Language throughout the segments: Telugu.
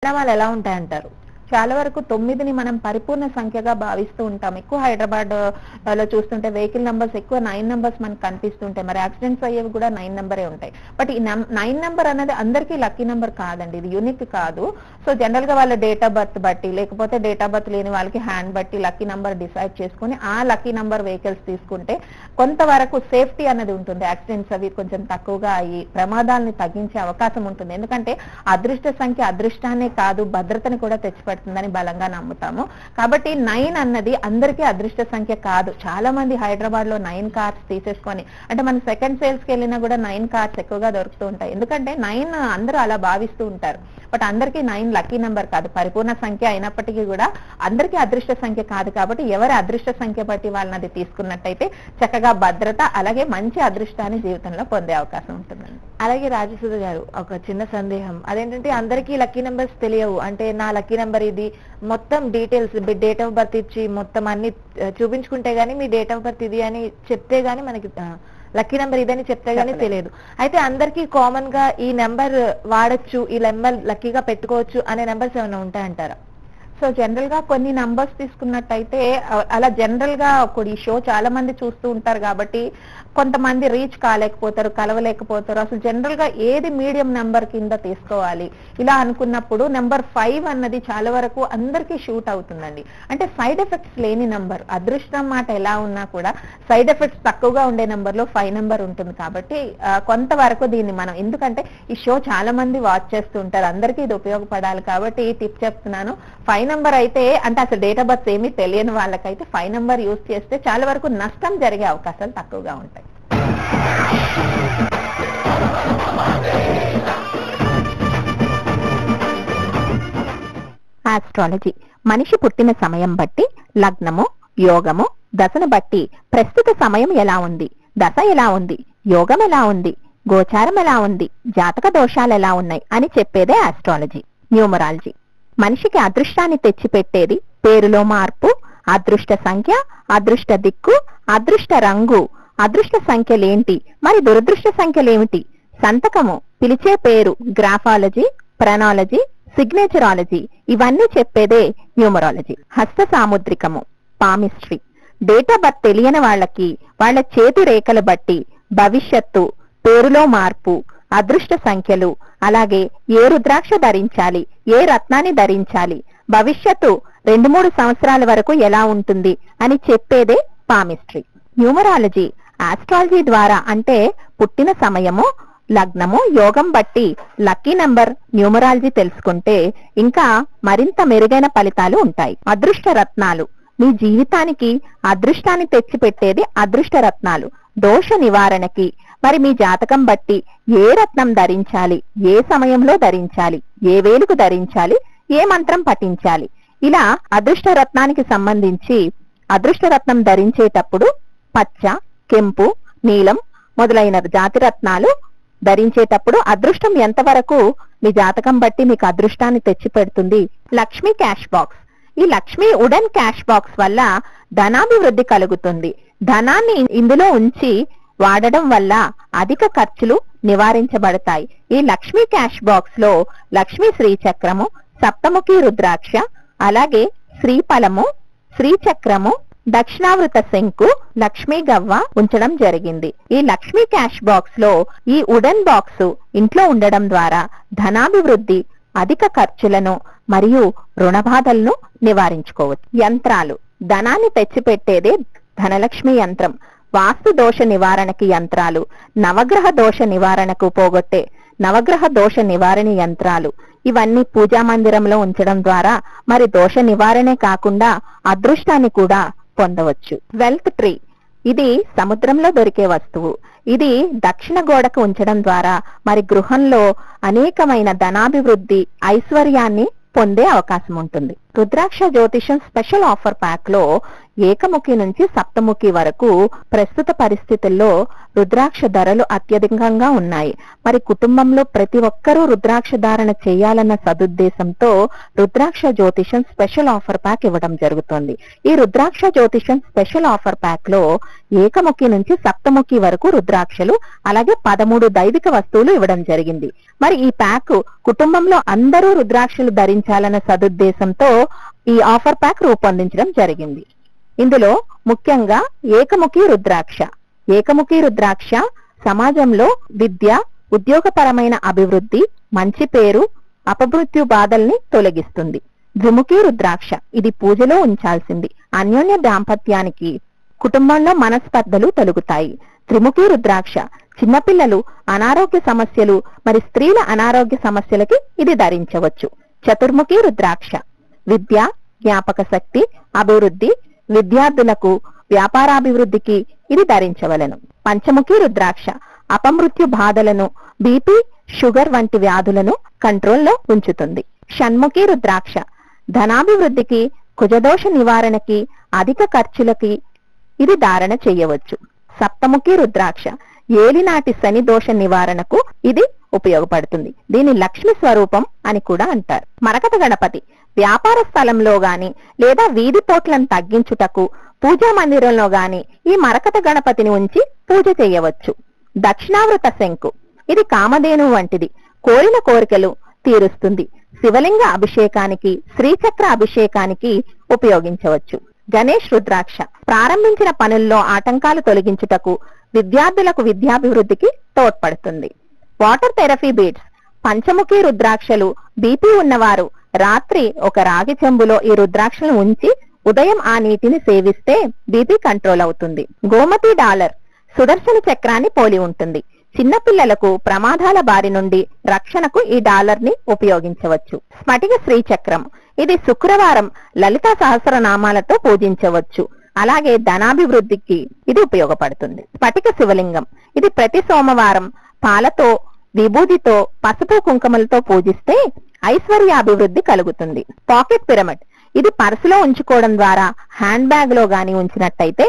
పరిణామాలు ఎలా ఉంటాయంటారు? చాలా వరకు 9ని మనం పరిపూర్ణ సంఖ్యగా భావిస్తూ ఉంటాం. ఎక్కువ హైదరాబాద్ లో చూస్తుంటే వెహికల్ నంబర్స్ ఎక్కువ 9 నంబర్స్ మనకు కనిపిస్తుంటాయి. మరి యాక్సిడెంట్స్ అయ్యేవి కూడా 9 నంబరే ఉంటాయి. బట్ ఈ 9 నంబర్ అనేది అందరికీ లక్కీ నంబర్ కాదండి, ఇది యూనిక్ కాదు. సో జనరల్ గా వాళ్ళ డేట్ ఆఫ్ బర్త్ బట్టి, లేకపోతే డేట్ ఆఫ్ బర్త్ లేని వాళ్ళకి హ్యాండ్ బట్టి లక్కీ నంబర్ డిసైడ్ చేసుకుని ఆ లక్కీ నంబర్ వెహికల్స్ తీసుకుంటే కొంతవరకు సేఫ్టీ అనేది ఉంటుంది. యాక్సిడెంట్స్ అవి కొంచెం తక్కువగా అయ్యి ప్రమాదాలని తగ్గించే అవకాశం ఉంటుంది. ఎందుకంటే అదృష్ట సంఖ్య అదృష్టాన్నే కాదు భద్రతని కూడా తెచ్చిపెడుతుందని బలంగా నమ్ముతాము. కాబట్టి 9 అన్నది అందరికీ అదృష్ట సంఖ్య కాదు. చాలా మంది హైదరాబాద్ లో 9 కార్స్ తీసేసుకొని, అంటే మన సెకండ్ సేల్స్ కి వెళ్ళినా కూడా 9 కార్స్ ఎక్కువగా దొరుకుతూ ఉంటాయి. ఎందుకంటే 9 అందరూ అలా భావిస్తూ ఉంటారు. బట్ అందరికీ 9 లక్కీ నెంబర్ కాదు, పరిపూర్ణ సంఖ్య అయినప్పటికీ కూడా అందరికీ అదృష్ట సంఖ్య కాదు. కాబట్టి ఎవరి అదృష్ట సంఖ్య బట్టి వాళ్ళని అది తీసుకున్నట్టయితే చక్కగా భద్రత అలాగే మంచి అదృష్టాన్ని జీవితంలో పొందే అవకాశం ఉంటుందండి. అలాగే రాజసుధ గారు, ఒక చిన్న సందేహం, అదేంటంటే అందరికీ లక్కీ నెంబర్స్ తెలియవు. అంటే నా లక్కీ నెంబర్ ఇది, మొత్తం డీటెయిల్స్ డేట్ ఆఫ్ బర్త్ ఇచ్చి మొత్తం అన్ని చూపించుకుంటే గానీ మీ డేట్ ఆఫ్ బర్త్ ఇది అని చెప్తే గానీ మనకి లక్కీ నెంబర్ ఇదని చెప్తే గానీ తెలియదు. అయితే అందరికీ కామన్ గా ఈ నెంబర్ వాడచ్చు, ఈ నెంబర్ లక్కీగా పెట్టుకోవచ్చు అనే నెంబర్స్ ఏమైనా ఉంటాయంటారా? సో జనరల్ గా కొన్ని నంబర్స్ తీసుకున్నట్టయితే అలా జనరల్ గా ఈ షో చాలా మంది చూస్తూ ఉంటారు కాబట్టి కొంతమంది రీచ్ కాలేకపోతారు, కలవలేకపోతారు. అసలు జనరల్ గా ఏది మీడియం నెంబర్ కింద తీసుకోవాలి ఇలా అనుకున్నప్పుడు నెంబర్ 5 అన్నది చాలా వరకు అందరికీ షూట్ అవుతుందండి. అంటే సైడ్ ఎఫెక్ట్స్ లేని నెంబర్, అదృష్టం మాట ఎలా ఉన్నా కూడా సైడ్ ఎఫెక్ట్స్ తక్కువగా ఉండే నెంబర్ లో 5 నెంబర్ ఉంటుంది. కాబట్టి కొంతవరకు దీన్ని మనం, ఎందుకంటే ఈ షో చాలా మంది వాచ్ చేస్తూ ఉంటారు, అందరికీ ఇది ఉపయోగపడాలి కాబట్టి ఈ టిప్ చెప్తున్నాను. 5 నెంబర్ అయితే, అంటే అసలు డేట్ ఆఫ్ బర్త్ ఏమీ తెలియని వాళ్ళకైతే 5 నెంబర్ యూజ్ చేస్తే చాలా వరకు నష్టం జరిగే అవకాశాలు తక్కువగా ఉంటాయి. ఆస్ట్రాలజీ మనిషి పుట్టిన సమయం బట్టి లగ్నము, యోగము, దశను బట్టి ప్రస్తుత సమయం ఎలా ఉంది, దశ ఎలా ఉంది, యోగం ఎలా ఉంది, గోచారం ఎలా ఉంది, జాతక దోషాలు ఎలా ఉన్నాయి అని చెప్పేదే ఆస్ట్రాలజీ. న్యూమరాలజీ మనిషికి అదృష్టాన్ని తెచ్చిపెట్టేది పేరులో మార్పు, అదృష్ట సంఖ్య, అదృష్ట దిక్కు, అదృష్ట రంగు, అదృష్ట సంఖ్యలేంటి, మరి దురదృష్ట సంఖ్యలేమిటి, సంతకము, పిలిచే పేరు, గ్రాఫాలజీ, ప్రణాలజీ, సిగ్నేచరాలజీ ఇవన్నీ చెప్పేదే న్యూమరాలజీ. హస్త సాముద్రికము, పామిస్ట్రీ డేట్ ఆఫ్ బర్త్ తెలియని వాళ్ళకి వాళ్ళ చేతి రేఖలు బట్టి భవిష్యత్తు, పేరులో మార్పు, అదృష్ట సంఖ్యలు, అలాగే ఏ రుద్రాక్ష ధరించాలి, ఏ రత్నాన్ని ధరించాలి, భవిష్యత్తు 2-3 సంవత్సరాల వరకు ఎలా ఉంటుంది అని చెప్పేదే పామిస్ట్రీ. న్యూమరాలజీ ఆస్ట్రాలజీ ద్వారా, అంటే పుట్టిన సమయము, లగ్నము, యోగం బట్టి లక్కీ నంబర్ న్యూమరాలజీ తెలుసుకుంటే ఇంకా మరింత మెరుగైన ఫలితాలు ఉంటాయి. అదృష్ట రత్నాలు మీ జీవితానికి అదృష్టాన్ని తెచ్చిపెట్టేది అదృష్ట రత్నాలు. దోష నివారణకి మరి మీ జాతకం బట్టి ఏ రత్నం ధరించాలి, ఏ సమయంలో ధరించాలి, ఏ వేలుకు ధరించాలి, ఏ మంత్రం పఠించాలి, ఇలా అదృష్ట రత్నానికి సంబంధించి అదృష్ట రత్నం ధరించేటప్పుడు పచ్చ, కెంపు, నీలం మొదలైన జాతి రత్నాలు ధరించేటప్పుడు అదృష్టం ఎంతవరకు మీ జాతకం బట్టి మీకు అదృష్టాన్ని తెచ్చి పెడుతుంది. లక్ష్మీ క్యాష్ బాక్స్, ఈ లక్ష్మీ వుడెన్ క్యాష్ బాక్స్ వల్ల ధనాభివృద్ధి కలుగుతుంది. ధనాన్ని ఇందులో ఉంచి వాడడం వల్ల అధిక ఖర్చులు నివారించబడతాయి. ఈ లక్ష్మీ క్యాష్ బాక్స్ లో లక్ష్మీ శ్రీచక్రము, సప్తముఖి రుద్రాక్ష, అలాగే శ్రీఫలము, శ్రీచక్రము, దక్షిణావృత శంకు, లక్ష్మీ గవ్వ ఉంచడం జరిగింది. ఈ లక్ష్మీ క్యాష్ బాక్స్ లో ఈ వుడెన్ బాక్స్ ఇంట్లో ఉండడం ద్వారా ధనాభివృద్ధి, అధిక ఖర్చులను మరియు రుణబాధలను నివారించుకోవచ్చు. యంత్రాలు ధనాన్ని తెచ్చిపెట్టేదే ధనలక్ష్మి యంత్రం. వాస్తు దోష నివారణకి యంత్రాలు, నవగ్రహ దోష నివారణకు పోగొట్టే నవగ్రహ దోష నివారణ యంత్రాలు, ఇవన్నీ పూజా మందిరంలో ఉంచడం ద్వారా మరి దోష నివారణే కాకుండా అదృష్టాన్ని కూడా పొందవచ్చు. వెల్త్ ట్రీ ఇది సముద్రంలో దొరికే వస్తువు. ఇది దక్షిణ గోడకు ఉంచడం ద్వారా మరి గృహంలో అనేకమైన ధనాభివృద్ధి, ఐశ్వర్యాన్ని పొందే అవకాశం ఉంటుంది. రుద్రాక్ష జ్యోతిషం స్పెషల్ ఆఫర్ ప్యాక్ లో ఏకముఖి నుంచి సప్తముఖి వరకు ప్రస్తుత పరిస్థితుల్లో రుద్రాక్ష ధరలు అత్యధికంగా ఉన్నాయి. మరి కుటుంబంలో ప్రతి ఒక్కరూ రుద్రాక్ష ధారణ చేయాలన్న సదుద్దేశంతో రుద్రాక్ష జ్యోతిషం స్పెషల్ ఆఫర్ ప్యాక్ ఇవ్వడం జరుగుతుంది. ఈ రుద్రాక్ష జ్యోతిషం స్పెషల్ ఆఫర్ ప్యాక్ లో ఏకముఖి నుంచి సప్తముఖి వరకు రుద్రాక్షలు, అలాగే 13 దైవిక వస్తువులు ఇవ్వడం జరిగింది. మరి ఈ ప్యాక్ కుటుంబంలో అందరూ రుద్రాక్షలు ధరించాలన్న సదుద్దేశంతో ఈ ఆఫర్ ప్యాక్ రూపొందించడం జరిగింది. ఇందులో ముఖ్యంగా ఏకముఖి రుద్రాక్ష. ఏకముఖి రుద్రాక్ష సమాజంలో విద్య, ఉద్యోగపరమైన అభివృద్ధి, మంచి పేరు, అపమృత్యు బాధల్ని తొలగిస్తుంది. ద్విముఖి రుద్రాక్ష ఇది పూజలో ఉంచాల్సింది. అన్యోన్య దాంపత్యానికి, కుటుంబంలో మనస్పర్ధలు తొలగుతాయి. త్రిముఖి రుద్రాక్ష చిన్నపిల్లలు అనారోగ్య సమస్యలు, మరి స్త్రీల అనారోగ్య సమస్యలకి ఇది ధరించవచ్చు. చతుర్ముఖి రుద్రాక్ష విద్య, జ్ఞాపక శక్తి, అభివృద్ధి, విద్యార్థులకు వ్యాపారాభివృద్ధికి ఇది ధరించవలెను. పంచముఖి రుద్రాక్ష అపమృత్యు బాధలను, బీపీ, షుగర్ వంటి వ్యాధులను కంట్రోల్లో ఉంచుతుంది. షణ్ముఖి రుద్రాక్ష ధనాభివృద్ధికి, కుజదోష నివారణకి, అధిక ఖర్చులకి ఇది ధారణ చేయవచ్చు. సప్తముఖి రుద్రాక్ష ఏలినాటి శని దోష నివారణకు ఇది ఉపయోగపడుతుంది. దీని లక్ష్మి స్వరూపం అని కూడా అంటారు. మరకత గణపతి వ్యాపార స్థలంలో గాని లేదా వీధి పోట్లను తగ్గించుటకు పూజా మందిరంలో గాని ఈ మరకత గణపతిని ఉంచి పూజ చేయవచ్చు. దక్షిణావృత శంకు ఇది కామధేను వంటిది, కోరిన కోరికలు తీరుస్తుంది. శివలింగ అభిషేకానికి, శ్రీచక్ర అభిషేకానికి ఉపయోగించవచ్చు. గణేష్ రుద్రాక్ష ప్రారంభించిన పనుల్లో ఆటంకాలు తొలగించుటకు, విద్యార్థులకు విద్యాభివృద్ధికి తోడ్పడుతుంది. వాటర్ థెరపీ బీడ్స్ పంచముఖి రుద్రాక్షలు బీపీ ఉన్నవారు రాత్రి ఒక రాగి చెంబులో ఈ రుద్రాక్షలను ఉంచి ఉదయం ఆ నీటిని సేవిస్తే బీపీ కంట్రోల్ అవుతుంది. గోమతి డాలర్ సుదర్శన చక్రాన్ని పోలి ఉంటుంది. చిన్నపిల్లలకు ప్రమాదాల బారి నుండి రక్షణకు ఈ డాలర్ ని ఉపయోగించవచ్చు. స్ఫటిక శ్రీచక్రం ఇది శుక్రవారం లలితా సహస్రనామాలతో పూజించవచ్చు. అలాగే ధనాభివృద్ధికి ఇది ఉపయోగపడుతుంది. స్ఫటిక శివలింగం ఇది ప్రతి సోమవారం పాలతో, విభూతితో, పసుపు కుంకుమలతో పూజిస్తే ఐశ్వర్యాభివృద్ధి కలుగుతుంది. పాకెట్ పిరమిడ్ ఇది పర్సులో ఉంచుకోవడం ద్వారా హ్యాండ్ బ్యాగ్ లో గాని ఉంచినట్టయితే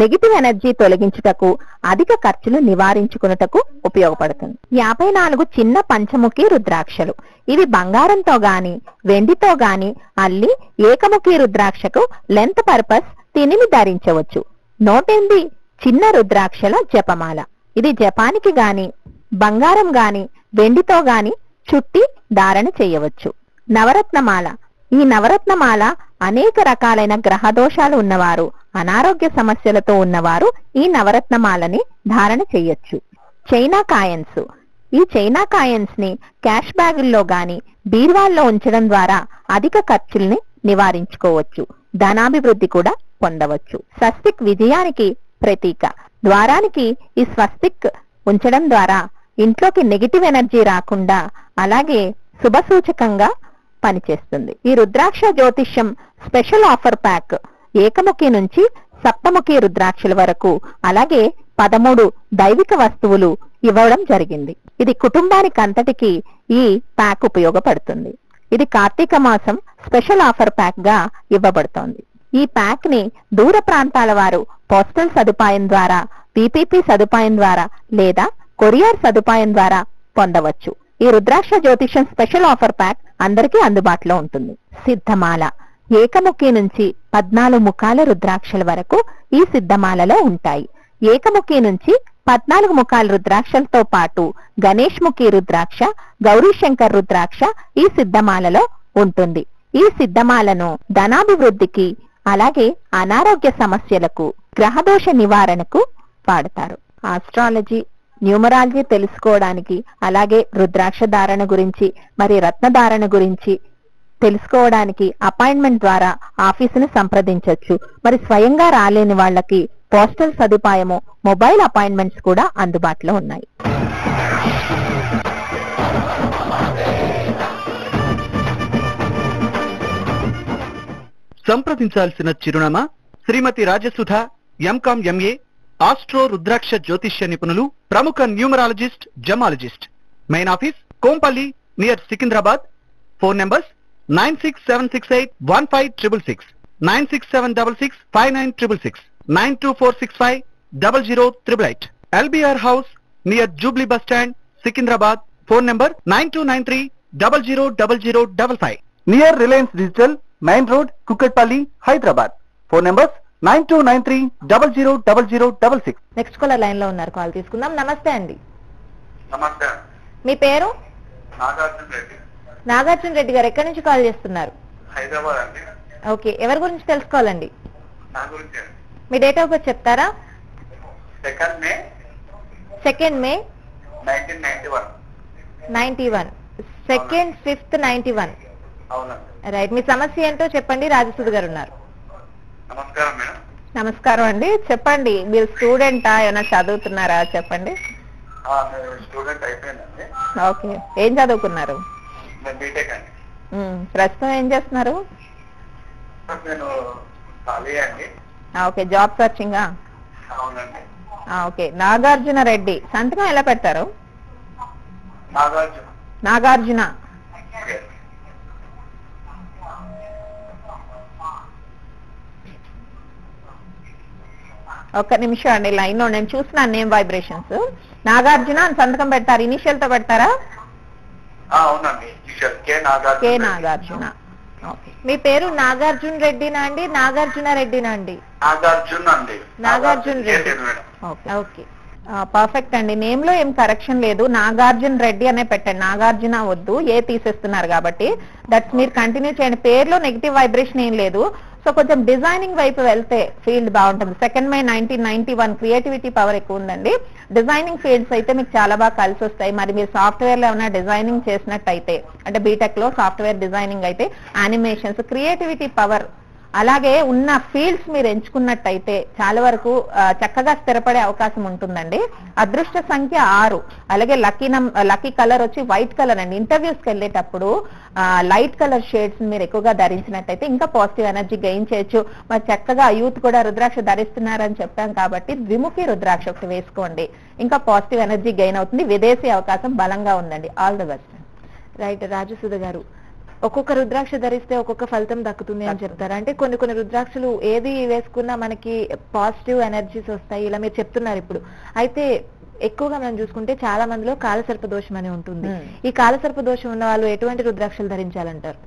నెగిటివ్ ఎనర్జీ తొలగించుటకు, అధిక ఖర్చులు నివారించుకున్నటకు ఉపయోగపడుతుంది. 54 చిన్న పంచముఖి రుద్రాక్షలు ఇవి బంగారంతో గాని వెండితో గాని అల్లి ఏకముఖి రుద్రాక్షకు లెంత్ పర్పస్ దీనిని ధరించవచ్చు. 108 చిన్న రుద్రాక్షల జపమాల ఇది జపానికి గాని బంగారం గాని వెండితో గాని చుట్టి ధారణ చేయవచ్చు. నవరత్నమాల ఈ నవరత్నమాల అనేక రకాలైన గ్రహ దోషాలు ఉన్నవారు, అనారోగ్య సమస్యలతో ఉన్నవారు ఈ నవరత్నమాలని ధారణ చేయొచ్చు. చైనా కాయన్స్ ఈ చైనా కాయన్స్ ని క్యాష్ బ్యాగుల్లో గాని బీర్వాల్లో ఉంచడం ద్వారా అధిక ఖర్చుల్ని నివారించుకోవచ్చు. ధనాభివృద్ధి కూడా పొందవచ్చు. స్వస్తిక్ విజయానికి ప్రతీక. ద్వారానికి ఈ స్వస్తిక్ ఉంచడం ద్వారా ఇంట్లోకి నెగిటివ్ ఎనర్జీ రాకుండా, అలాగే శుభ సూచకంగా పనిచేస్తుంది. ఈ రుద్రాక్ష జ్యోతిష్యం స్పెషల్ ఆఫర్ ప్యాక్ ఏకముఖి నుంచి సప్తముఖి రుద్రాక్షల వరకు, అలాగే 13 దైవిక వస్తువులు ఇవ్వడం జరిగింది. ఇది కుటుంబానికి అంతటికి ఈ ప్యాక్ ఉపయోగపడుతుంది. ఇది కార్తీక మాసం స్పెషల్ ఆఫర్ ప్యాక్ గా ఇవ్వబడుతోంది. ఈ ప్యాక్ ని దూర ప్రాంతాల వారు పోస్టల్ సదుపాయం ద్వారా, పీపీపీ సదుపాయం ద్వారా లేదా కొరియర్ సదుపాయం ద్వారా పొందవచ్చు. ఈ రుద్రాక్ష జ్యోతిష్యం స్పెషల్ ఆఫర్ ప్యాక్ అందరికీ అందుబాటులో ఉంటుంది. సిద్ధమాల ఏకముఖి నుంచి 14 ముఖాల రుద్రాక్షల వరకు ఈ సిద్ధమాలలో ఉంటాయి. ఏకముఖి నుంచి 14 ముఖాల రుద్రాక్షలతో పాటు గణేష్ ముఖి రుద్రాక్ష, గౌరీశంకర్ రుద్రాక్ష ఈ సిద్ధమాలలో ఉంటుంది. ఈ సిద్ధమాలను ధనాభివృద్ధికి, అలాగే అనారోగ్య సమస్యలకు, గ్రహదోష నివారణకు వాడతారు. ఆస్ట్రాలజీ, న్యూమరాలజీ తెలుసుకోవడానికి, అలాగే రుద్రాక్ష ధారణ గురించి, మరి రత్న ధారణ గురించి తెలుసుకోవడానికి అపాయింట్మెంట్ ద్వారా ఆఫీసును సంప్రదించవచ్చు. మరి స్వయంగా రాలేని వాళ్ళకి పోస్టల్ సదుపాయము, మొబైల్ అపాయింట్మెంట్స్ కూడా అందుబాటులో ఉన్నాయి. సంప్రదించాల్సిన చిరునామా శ్రీమతి రాజసుధ, ఎంకామ్ ఎంఏ, ఆస్ట్రో రుద్రాక్ష జ్యోతిష్య నిపుణులు, ప్రముఖ numerologist, gemmologist. Main office Kompally near Secunderabad. Phone numbers 9676815666, 9676659666, 924650088. LBR House near Jubilee Bus Stand, Secunderabad. Phone number 9293000055. Near Reliance Digital, Main Road, Kukatpalli, Hyderabad. Phone numbers 9293000066. Next caller line లో ఉన్నారు, కాల్ తీసుకుందాం. నమస్తే అండి. నమస్తే. మీ పేరు? నాగార్జున రెడ్డి. నాగార్జున రెడ్డి గారు ఎక్కడి నుంచి కాల్ చేస్తున్నారు? హైదరాబాద్ అండి. ఓకే, ఎవరి గురించి తెలుసుకోవాలండి? నా గురించి. మీ డేట్ ఆఫ్ బర్త్ చెప్తారా? 2nd May 2nd May 1991. 91. 2nd 5th 91. అవునండి. రైట్, మీ సమస్య ఏంటో చెప్పండి. రాజసుధ గారు ఉన్నారు. నమస్కారం మేడం. నమస్కారం అండి, చెప్పండి. మీరు స్టూడెంటా, ఏమైనా చదువుతున్నారా చెప్పండి. నేను స్టూడెంట్ అయిపోయిందండి. ఓకే, ఏం చదువుకున్నారు? నేను బీటెక్ అండి. ప్రస్తుతం ఏం చేస్తున్నారు? నేను ఖాళీ అండి. ఓకే, జాబ్ సర్చింగా? అవునండి. ఓకే, నాగార్జున రెడ్డి సంతకం ఎలా పెడతారు? నాగార్జున. నాగార్జున. Yes. ఒక్క నిమిషం అండి లైన్ లో, నేను చూస్తున్నాను నేమ్ వైబ్రేషన్స్. నాగార్జున అని సంతకం పెడతారు, ఇనిషియల్ తో పెడతారా? అవునండి. కే నాగార్జున. కే నాగార్జున. ఓకే, మీ పేరు నాగార్జున రెడ్డినా అండి, నాగార్జున రెడ్డినా అండి? నాగార్జున అండి. Nagarjuna Reddy. Madam. Okay, okay, perfect అండి. నేమ్ లో ఏం కరెక్షన్ లేదు, నాగార్జున రెడ్డి అనే పెట్టండి. నాగార్జున వద్దు, ఏ తీసేస్తున్నారు కాబట్టి. దట్స్ మీరు కంటిన్యూ చేయండి. పేరులో నెగిటివ్ వైబ్రేషన్ ఏం లేదు. సో కొంచెం డిజైనింగ్ వైపు వెళ్తే ఫీల్డ్ బాగుంటుంది. 2nd May 1991 క్రియేటివిటీ పవర్ ఎక్కువ ఉందండి. డిజైనింగ్ ఫీల్డ్స్ అయితే మీకు చాలా బాగా కలిసి వస్తాయి. మరి మీరు సాఫ్ట్వేర్ లో ఏమైనా డిజైనింగ్ చేసినట్టయితే, అంటే బీటెక్ లో సాఫ్ట్వేర్ డిజైనింగ్ అయితే, యానిమేషన్స్, క్రియేటివిటీ పవర్, అలాగే ఉన్న ఫీల్డ్స్ మీరు ఎంచుకున్నట్టయితే చాలా వరకు చక్కగా స్థిరపడే అవకాశం ఉంటుందండి. అదృష్ట సంఖ్య 6. అలాగే లక్కీ కలర్ వచ్చి వైట్ కలర్ అండి. ఇంటర్వ్యూస్ కి వెళ్ళేటప్పుడు లైట్ కలర్ షేడ్స్ మీరు ఎక్కువగా ధరించినట్టయితే ఇంకా పాజిటివ్ ఎనర్జీ గెయిన్ చేయొచ్చు. మరి చక్కగా యూత్ కూడా రుద్రాక్ష ధరిస్తున్నారని చెప్పాం కాబట్టి ద్విముఖి రుద్రాక్ష ఒకటి వేసుకోండి, ఇంకా పాజిటివ్ ఎనర్జీ గెయిన్ అవుతుంది. విదేశీ అవకాశం బలంగా ఉందండి. All the best. Right. Rajasudha గారు, ఒక్కొక్క రుద్రాక్ష ధరిస్తే ఒక్కొక్క ఫలితం దక్కుతుంది అని చెప్తారు. అంటే కొన్ని రుద్రాక్షలు ఏది వేసుకున్నా మనకి పాజిటివ్ ఎనర్జీస్ వస్తాయి, ఇలా మీరు చెప్తున్నారు ఇప్పుడు. అయితే ఎక్కువగా మనం చూసుకుంటే చాలా మందిలో కాలసర్ప దోషం అని ఉంటుంది. ఈ కాలసర్ప దోషం ఉన్న వాళ్ళు ఎటువంటి రుద్రాక్షలు ధరించాలంటారు?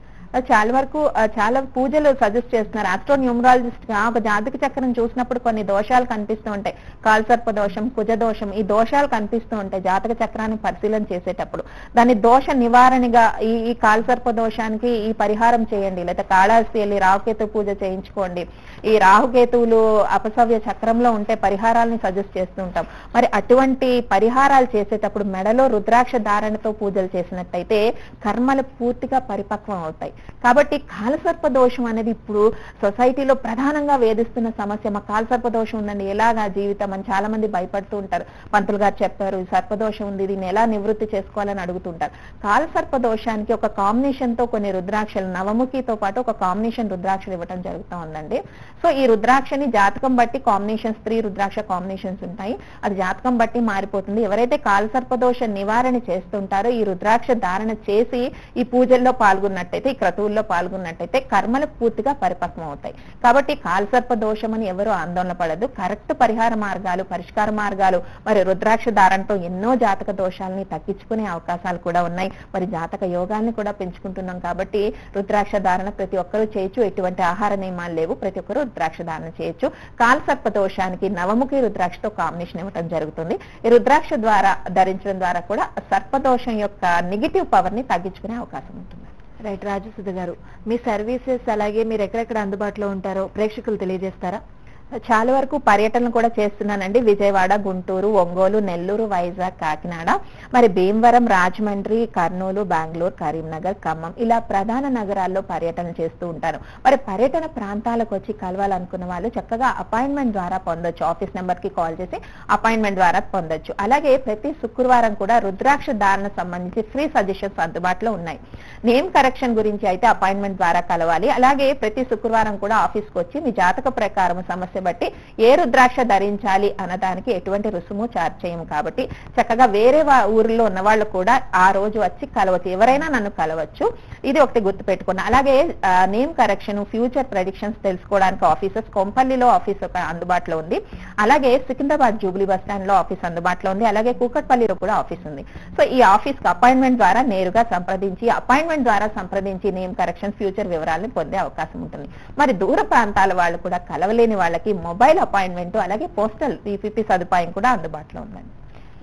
చాలా వరకు చాలా పూజలు సజెస్ట్ చేస్తున్నారు. ఆస్ట్రో న్యూమరాలజిస్ట్ గా ఒక జాతక చక్రం చూసినప్పుడు కొన్ని దోషాలు కనిపిస్తూ ఉంటాయి. కాల్సర్ప దోషం, కుజ దోషం, ఈ దోషాలు కనిపిస్తూ ఉంటాయి జాతక చక్రాన్ని పరిశీలన చేసేటప్పుడు. దాని దోష నివారణగా ఈ కాల్సర్ప దోషానికి ఈ పరిహారం చేయండి, లేదా కాళహస్తి వెళ్ళి రాహుకేతు పూజ చేయించుకోండి. ఈ రాహుకేతువులు అపసవ్య చక్రంలో ఉంటే పరిహారాలని సజెస్ట్ చేస్తూ ఉంటాం. మరి అటువంటి పరిహారాలు చేసేటప్పుడు మెడలో రుద్రాక్ష ధారణతో పూజలు చేసినట్టయితే కర్మలు పూర్తిగా పరిపక్వం అవుతాయి. కాబట్టి కాలసర్ప దోషం అనేది ఇప్పుడు సొసైటీలో ప్రధానంగా వేధిస్తున్న సమస్య. మా కాలసర్ప దోషం ఉందండి, ఎలాగా జీవితం అని చాలా మంది భయపడుతూ ఉంటారు. పంతులు గారు చెప్పారు ఈ సర్పదోషం ఉంది, దీన్ని ఎలా నివృత్తి చేసుకోవాలని అడుగుతుంటారు. కాలసర్ప దోషానికి ఒక కాంబినేషన్ తో కొన్ని రుద్రాక్షలు, నవముఖితో పాటు ఒక కాంబినేషన్ రుద్రాక్షలు ఇవ్వడం జరుగుతూ ఉందండి. సో ఈ రుద్రాక్షని జాతకం బట్టి కాంబినేషన్స్, 3 రుద్రాక్ష కాంబినేషన్స్ ఉంటాయి. అది జాతకం బట్టి మారిపోతుంది. ఎవరైతే కాలసర్ప దోష నివారణ చేస్తుంటారో ఈ రుద్రాక్ష ధారణ చేసి ఈ పూజల్లో పాల్గొన్నట్టయితే, ఈ క్రతువుల్లో పాల్గొన్నట్టయితే కర్మలు పూర్తిగా పరిపక్వం అవుతాయి. కాబట్టి కాలసర్ప దోషం అని ఎవరు ఆందోళన పడదు. కరెక్ట్ పరిహార మార్గాలు, పరిష్కార మార్గాలు, మరి రుద్రాక్ష ధారణతో ఎన్నో జాతక దోషాలని తగ్గించుకునే అవకాశాలు కూడా ఉన్నాయి. మరి జాతక యోగాన్ని కూడా పెంచుకుంటున్నాం కాబట్టి రుద్రాక్ష ధారణ ప్రతి ఒక్కరూ చేయొచ్చు. ఎటువంటి ఆహార నియమాలు లేవు, ప్రతి ఒక్కరూ రుద్రాక్ష ధారణ చేయొచ్చు. కాలసర్ప దోషానికి నవముఖి రుద్రాక్షతో కాంబినేషన్ ఇవ్వడం జరుగుతుంది. ఈ రుద్రాక్ష ద్వారా ధరించడం ద్వారా కూడా సర్పదోషం యొక్క నెగిటివ్ పవర్ ని తగ్గించుకునే అవకాశం ఉంటుంది. రైట్. రాజసుధ గారు, మీ సర్వీసెస్ అలాగే మీరు ఎక్కడెక్కడ అందుబాటులో ఉంటారో ప్రేక్షకులు తెలియజేస్తారా? చాలా వరకు పర్యటనలు కూడా చేస్తున్నానండి. విజయవాడ, గుంటూరు, ఒంగోలు, నెల్లూరు, వైజాగ్, కాకినాడ, మరి భీమవరం, రాజమండ్రి, కర్నూలు, బెంగళూరు, కరీంనగర్, ఖమ్మం, ఇలా ప్రధాన నగరాల్లో పర్యటన చేస్తూ ఉంటాను. మరి పర్యటన ప్రాంతాలకు వచ్చి కలవాలనుకున్న వాళ్ళు చక్కగా అపాయింట్మెంట్ ద్వారా పొందొచ్చు. ఆఫీస్ నెంబర్ కి కాల్ చేసి అపాయింట్మెంట్ ద్వారా పొందొచ్చు. అలాగే ప్రతి శుక్రవారం కూడా రుద్రాక్ష ధారణ సంబంధించి ఫ్రీ సజెషన్స్ అందుబాటులో ఉన్నాయి. నేమ్ కరెక్షన్ గురించి అయితే అపాయింట్మెంట్ ద్వారా కలవాలి. అలాగే ప్రతి శుక్రవారం కూడా ఆఫీస్కి వచ్చి మీ జాతక ప్రకారం సమస్య పరిస్థితి బట్టి ఏ రుద్రాక్ష ధరించాలి అన్నదానికి ఎటువంటి రుసుము చార్జ్ చేయము కాబట్టి చక్కగా వేరే ఊరిలో ఉన్న వాళ్ళు కూడా ఆ రోజు వచ్చి కలవచ్చు, ఎవరైనా నన్ను కలవచ్చు. ఇది ఒకటి గుర్తు పెట్టుకున్నా. అలాగే నేమ్ కరెక్షన్, ఫ్యూచర్ ప్రెడిక్షన్స్ తెలుసుకోవడానికి ఆఫీసెస్ కొంపల్లిలో ఆఫీస్ ఒక అందుబాటులో ఉంది, అలాగే సికింద్రాబాద్ జూబ్లీ బస్ స్టాండ్ లో ఆఫీస్ అందుబాటులో ఉంది, అలాగే కూకట్పల్లిలో కూడా ఆఫీస్ ఉంది. సో ఈ ఆఫీస్ కి అపాయింట్మెంట్ ద్వారా నేరుగా సంప్రదించి నేమ్ కరెక్షన్, ఫ్యూచర్ వివరాలను పొందే అవకాశం ఉంటుంది. మరి దూర ప్రాంతాల వాళ్ళు కూడా కలవలేని వాళ్ళకి మొబైల్ అపాయింట్మెంట్ అలాగే పోస్టల్ PPP సదుపాయం కూడా అందుబాటులో ఉందండి.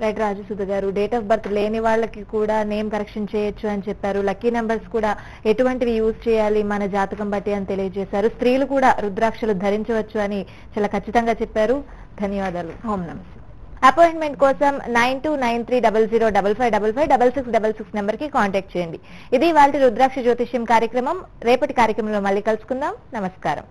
రైట్ రాజసుధ గారు, డేట్ ఆఫ్ బర్త్ లేని వాళ్ళకి కూడా నేమ్ కరెక్షన్ చేయొచ్చు అని చెప్పారు. లక్కీ నెంబర్స్ కూడా ఎటువంటివి యూజ్ చేయాలి మన జాతకం బట్టి అని తెలియజేశారు. స్త్రీలు కూడా రుద్రాక్షలు ధరించవచ్చు అని చాలా ఖచ్చితంగా చెప్పారు. ధన్యవాదాలు. ఓం నమస్తే. అపాయింట్మెంట్ కోసం 92930055556666 నెంబర్ కి కాంటాక్ట్ చేయండి. ఇది వాళ్ళ రుద్రాక్ష జ్యోతిష్యం కార్యక్రమం. రేపటి కార్యక్రమంలో మళ్ళీ కలుసుకుందాం. నమస్కారం.